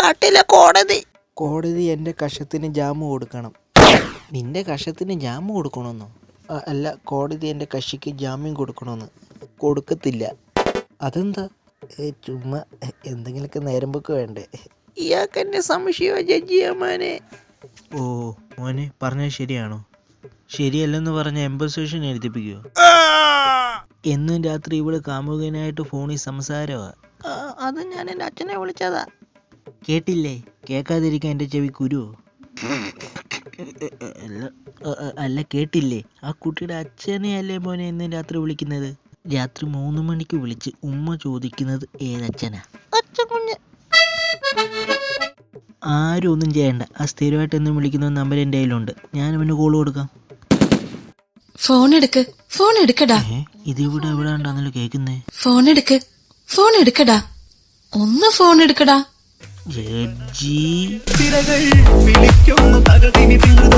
നാട്ടിലെ കോടതി. കോടതി എൻ്റെ കഷത്തിന് ജാമ് കൊടുക്കണം. നിന്റെ കഷത്തിന് ജാമ് കൊടുക്കണമെന്നോ? അല്ല, കോടതി എൻ്റെ കക്ഷിക്ക് ജാമ്യം കൊടുക്കണമെന്ന്. കൊടുക്കത്തില്ല. അതെന്താ? ചുമ്മാ എന്തെങ്കിലുമൊക്കെ നേരമ്പൊക്കെ വേണ്ടേ? ഇയാൾക്ക് എന്നെ സംശയമോ ജഡ്ജിയമ്മാനെ? ഓ മോനെ, പറഞ്ഞത് ശരിയാണോ? ശരിയല്ലെന്ന് പറഞ്ഞ എംബസേഷൻ എഴുതിപ്പിക്കുമോ? എന്നും രാത്രി ഇവിടെ കാമുകനായിട്ട് ഫോണിൽ സംസാരമാ. അത് ഞാൻ എൻ്റെ അച്ഛനെ വിളിച്ചതാ. കേട്ടില്ലേ? കേൾക്കാതിരിക്കാൻ എൻ്റെ ചെവി കുരുവോ? അല്ല കേട്ടില്ലേ? ആ കുട്ടിയുടെ അച്ഛനെ അല്ലേ മോനെ എന്നും രാത്രി വിളിക്കുന്നത്? രാത്രി 3 മണിക്ക് വിളിച്ച് ഉമ്മ ചോദിക്കുന്നത് ഏതച്ഛനാ? അച്ഛൻ കുഞ്ഞ്. ആരും ഒന്നും ചെയ്യണ്ട. ആ സ്ഥിരമായിട്ട് എന്നും വിളിക്കുന്ന നമ്പർ എൻ്റെ കയ്യിലുണ്ട്. ഞാൻ അവന് കോൾ കൊടുക്കാം. ഫോൺ എടുക്കടാ. ഇതിവിടെ എവിടാണ്ടാന്നല്ലോ കേൾക്കുന്നേ. ഫോൺ എടുക്കടാ. ഒന്ന് ഫോൺ എടുക്കടാ. ജഡ്ജി വിളിക്കുന്നു